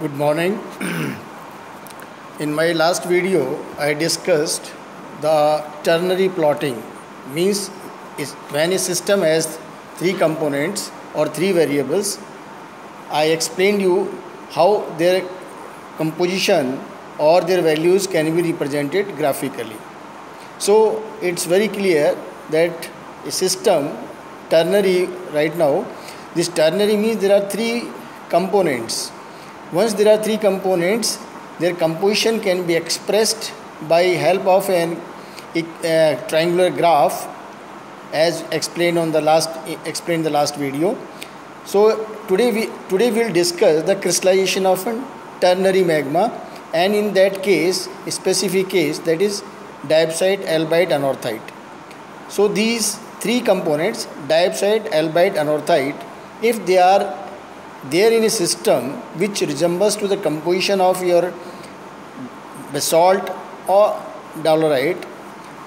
Good morning. In my last video, I discussed the ternary plotting. Means is when a system has three components or three variables, I explained you how their composition or their values can be represented graphically. So it's very clear that a system ternary right now, this ternary means there are three components. Once there are three components, their composition can be expressed by help of an triangular graph, as explained on the last video. So today we'll discuss the crystallization of a ternary magma, and in that case, a specific case, that is diapside, albite, anorthite. So these three components, diapside, albite, anorthite, if they are there in a system which resembles to the composition of your basalt or dolerite,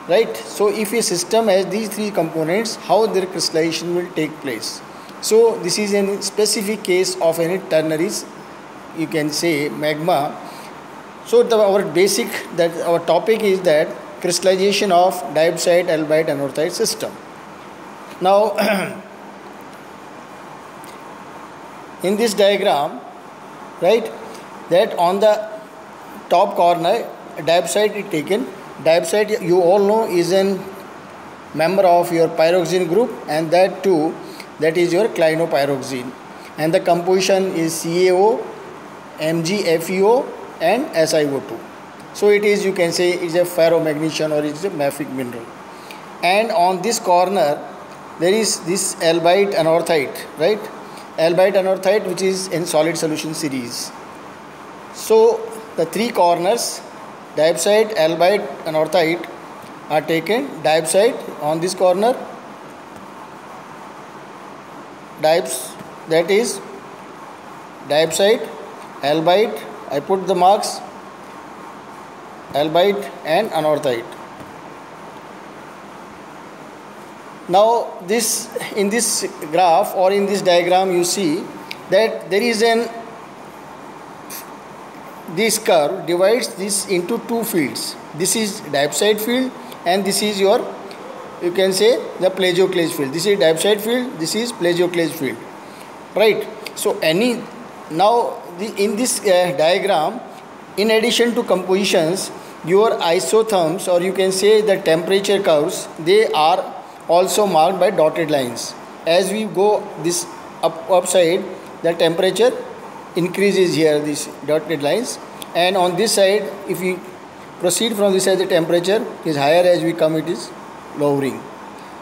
right? So if a system has these three components, how their crystallization will take place? So this is a specific case of any ternary, you can say, magma. So our topic is that crystallization of diapside, albite, anorthite system. Now in this diagram, right, that on the top corner diapside is taken. Diapside, you all know, is a member of your pyroxene group, and that is your clinopyroxene, and the composition is CaO, MgFeO and SiO2. So it is, you can say, is a ferromagnesian or it is a mafic mineral. And on this corner there is this albite anorthite, right? Albite anorthite, which is in solid solution series. So the three corners, diapside, albite, anorthite, are taken. Diapside on this corner, that is diapside, albite, I put the marks, albite and anorthite. Now in this graph or in this diagram, you see that there is this curve divides this into two fields. This is diapside field and this is your, you can say, the plagioclase field. This is diapside field, this is plagioclase field, right? So in this diagram, in addition to compositions, your isotherms, or you can say the temperature curves, they are also marked by dotted lines. As we go this upside, the temperature increases here, these dotted lines, and on this side, if we proceed from this side, the temperature is higher. As we come, it is lowering.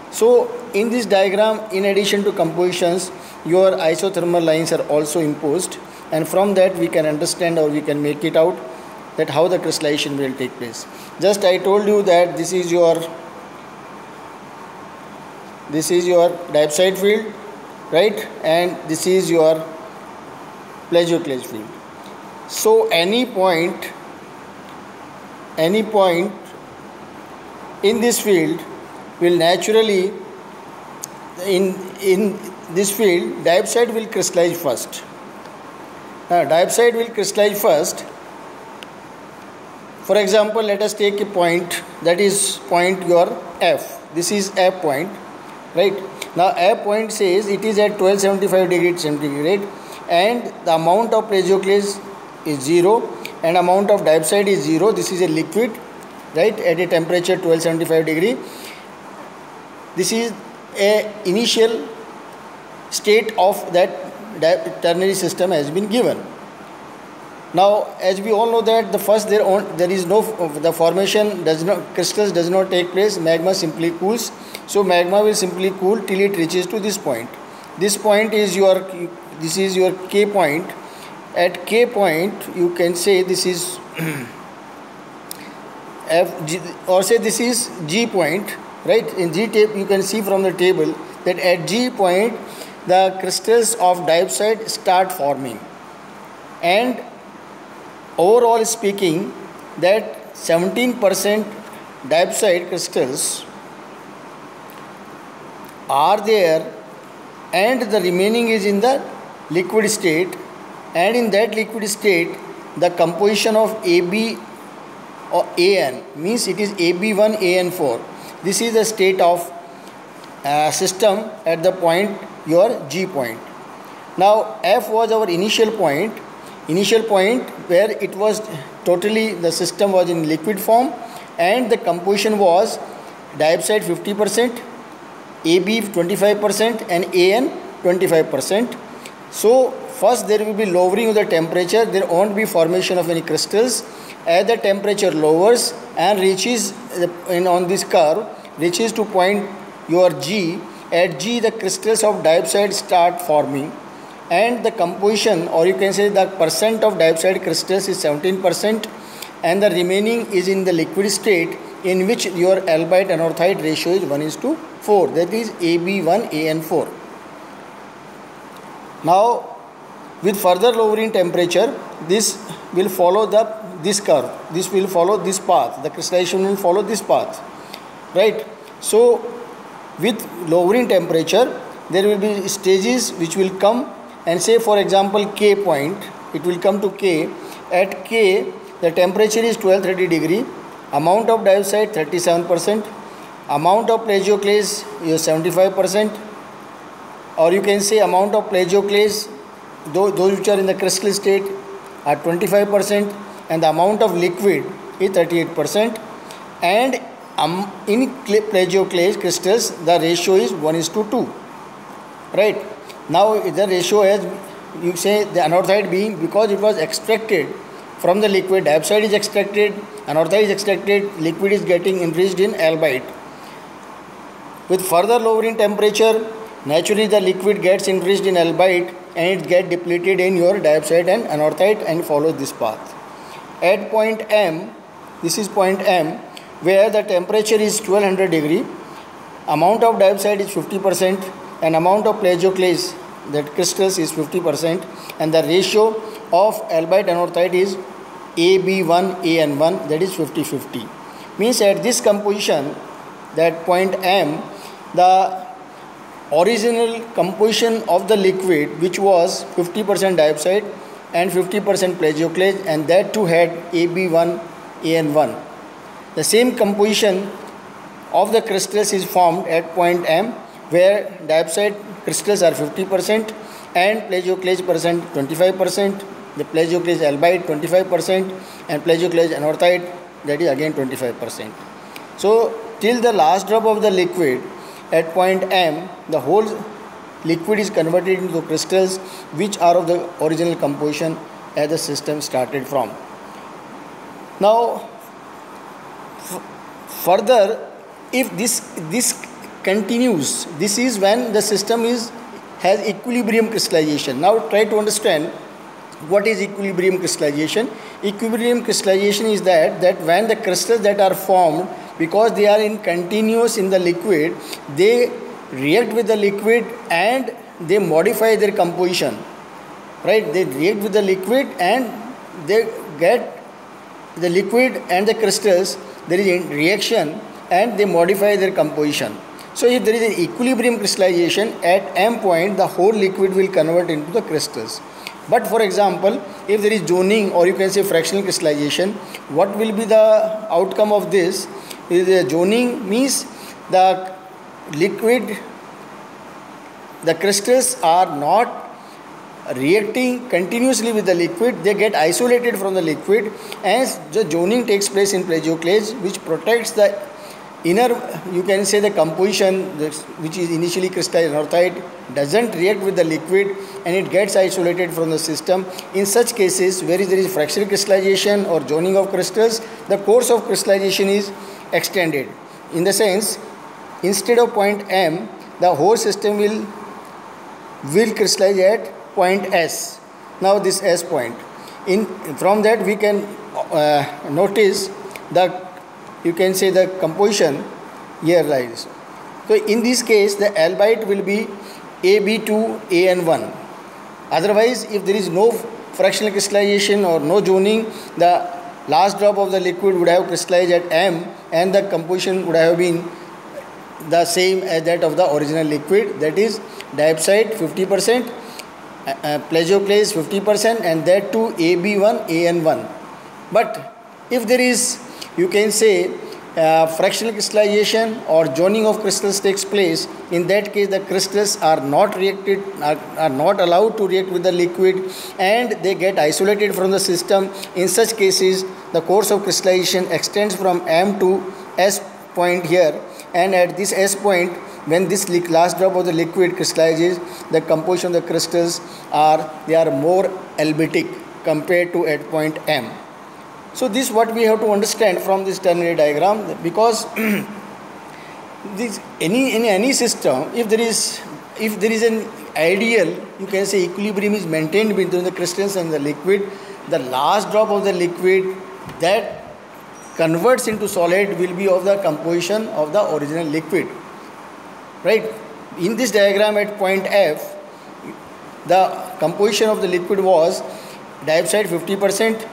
So in this diagram, in addition to compositions, your isothermal lines are also imposed, and from that we can understand, or we can make it out, that how the crystallization will take place. Just I told you that this is your diapside field, right, and this is your plagioclase field. So any point in this field will naturally, in this field, diapside will crystallize first. Diapside will crystallize first. For example, let us take a point, that is point your F. This is F point, right? Now F point says it is at 1275 degrees centigrade, and the amount of plagioclase is 0 and amount of diapside is 0. This is a liquid, right, at a temperature 1275 degree. This is a initial state of that ternary system has been given. Now, as we all know that the formation crystals does not take place, magma simply cools. So magma will simply cool till it reaches to this point. This point is this is your K point. At K point, you can say this is or say this is G point, right? In G tape, you can see from the table that at G point, the crystals of diapside start forming, and overall speaking, that 17% diapside crystals are there, and the remaining is in the liquid state, and in that liquid state the composition of AB or AN means it is AB1 AN4. This is the state of system at the point your G point. Now F was our initial point where it was totally the system was in liquid form and the composition was diopside 50%, AB 25% and AN 25%. So first there will be lowering of the temperature, there won't be formation of any crystals. As the temperature lowers and reaches on this curve reaches to point your G, at G the crystals of diopside start forming and the composition, or you can say the percent of diopside crystals is 17% and the remaining is in the liquid state in which your albite anorthite ratio is 1:4, that is AB1 AN4. Now with further lowering temperature this will follow this curve, this will follow this path, the crystallization will follow this path, right? So with lowering temperature there will be stages which will come, and say for example K point, it will come to K. At K the temperature is 1230 degree, amount of diopside 37%, amount of plagioclase is 75%, or you can say amount of plagioclase those which are in the crystal state are 25% and the amount of liquid is 38%, and in plagioclase crystals the ratio is 1:2, right? Now the ratio, as you say, the anorthite being, because it was extracted from the liquid, diopside is extracted, anorthite is extracted, liquid is getting enriched in albite. With further lowering temperature naturally the liquid gets enriched in albite and it gets depleted in your diopside and anorthite and follows this path. At point M, this is point M, where the temperature is 1200 degree, amount of diopside is 50% and amount of plagioclase, that crystals, is 50%, and the ratio of albite anorthite is AB1 AN1, that is 50-50. Means at this composition, that point M, the original composition of the liquid which was 50% diopside and 50% plagioclase, and that too had AB1 AN1. The same composition of the crystals is formed at point M, where diopside crystals are 50% and plagioclase percent 25%, the plagioclase albite 25% and plagioclase anorthite, that is again 25%. So till the last drop of the liquid at point M, the whole liquid is converted into crystals which are of the original composition as the system started from. Now further, if this continues, this is when the system has equilibrium crystallization. Now try to understand what is equilibrium crystallization. Equilibrium crystallization is that when the crystals that are formed, because they are in continuous in the liquid, they react with the liquid and they modify their composition, right? They react with the liquid and they get the liquid and the crystals, there is a reaction and they modify their composition. So if there is an equilibrium crystallization at M point, the whole liquid will convert into the crystals. But for example, if there is zoning, or you can say fractional crystallization, what will be the outcome of this? Is the zoning means the liquid, the crystals are not reacting continuously with the liquid, they get isolated from the liquid, as the zoning takes place in plagioclase, which protects the inner, you can say, the composition which is initially crystallized anorthite doesn't react with the liquid and it gets isolated from the system. In such cases where there is fractional crystallization or zoning of crystals, the course of crystallization is extended. In the sense, instead of point M, the whole system will crystallize at point S. Now this S point. From that we can notice the, you can say, the composition here lies. So in this case the albite will be AB2 AN1. Otherwise, if there is no fractional crystallization or no zoning, the last drop of the liquid would have crystallized at M and the composition would have been the same as that of the original liquid, that is diopside 50%, plagioclase 50%, and that too AB1 AN1. But if there is, you can say, fractional crystallization or joining of crystals takes place, in that case the crystals are not allowed to react with the liquid, and they get isolated from the system. In such cases, the course of crystallization extends from M to S point here, and at this S point, when this last drop of the liquid crystallizes, the composition of the crystals are more albetic compared to at point M. So this is what we have to understand from this ternary diagram, because this in any system, if there is an ideal, you can say, equilibrium is maintained between the crystals and the liquid, the last drop of the liquid that converts into solid will be of the composition of the original liquid, right? In this diagram at point F, the composition of the liquid was diopside 50%,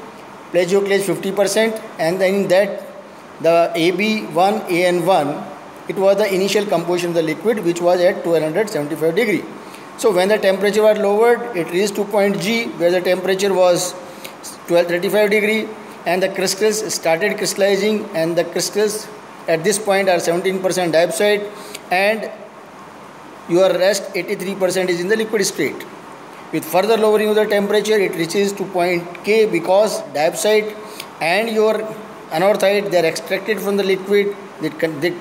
plagioclase 50%, and then in that the AB1 AN1, it was the initial composition of the liquid, which was at 1275 degree. So when the temperature was lowered, it reached to point G, where the temperature was 1235 degree, and the crystals started crystallizing, and the crystals at this point are 17% diopside, and your rest 83% is in the liquid state. With further lowering of the temperature, it reaches to point K, because diopside and your anorthite, they are extracted from the liquid, they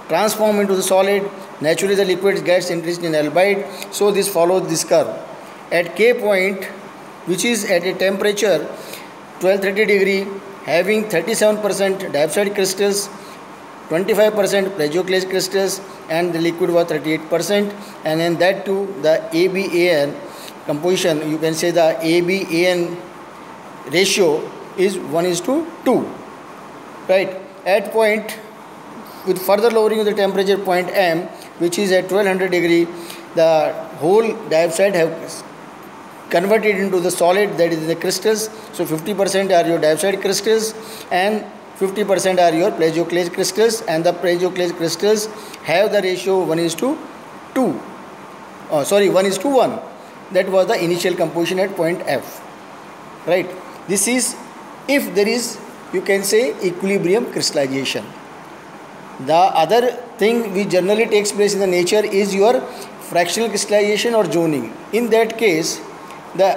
transform into the solid. Naturally the liquid gets enriched in albite, so this follows this curve. At K point, which is at a temperature 1230 degree, having 37% diopside crystals, 25% plagioclase crystals, and the liquid was 38%, and then that too the ABAN composition, you can say the ABAN ratio is 1:2, right? At point, with further lowering of the temperature, point M, which is at 1200 degree, the whole diopside have converted into the solid, that is the crystals. So 50% are your diopside crystals and 50% are your plagioclase crystals, and the plagioclase crystals have the ratio 1:2. 1:1. That was the initial composition at point F, right? This is if there is, you can say, equilibrium crystallization. The other thing which generally takes place in the nature is your fractional crystallization or zoning. In that case,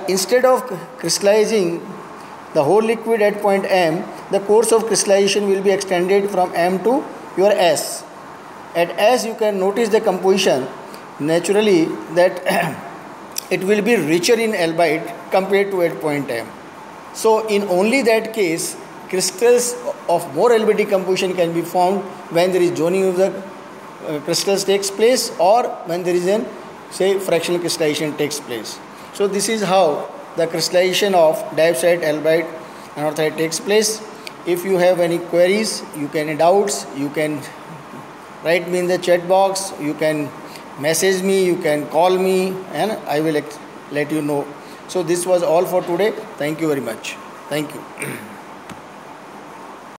instead of crystallizing the whole liquid at point M, the course of crystallization will be extended from M to your S. At S, you can notice the composition naturally that it will be richer in albite compared to at point M. So in only that case, crystals of more albetic composition can be formed when there is zoning of the crystals takes place, or when there is an, say, fractional crystallization takes place. So this is how the crystallization of diopside, albite, anorthite takes place. If you have any queries, any doubts, you can write me in the chat box, you can message me, you can call me, and I will let you know. So this was all for today. Thank you very much. Thank you.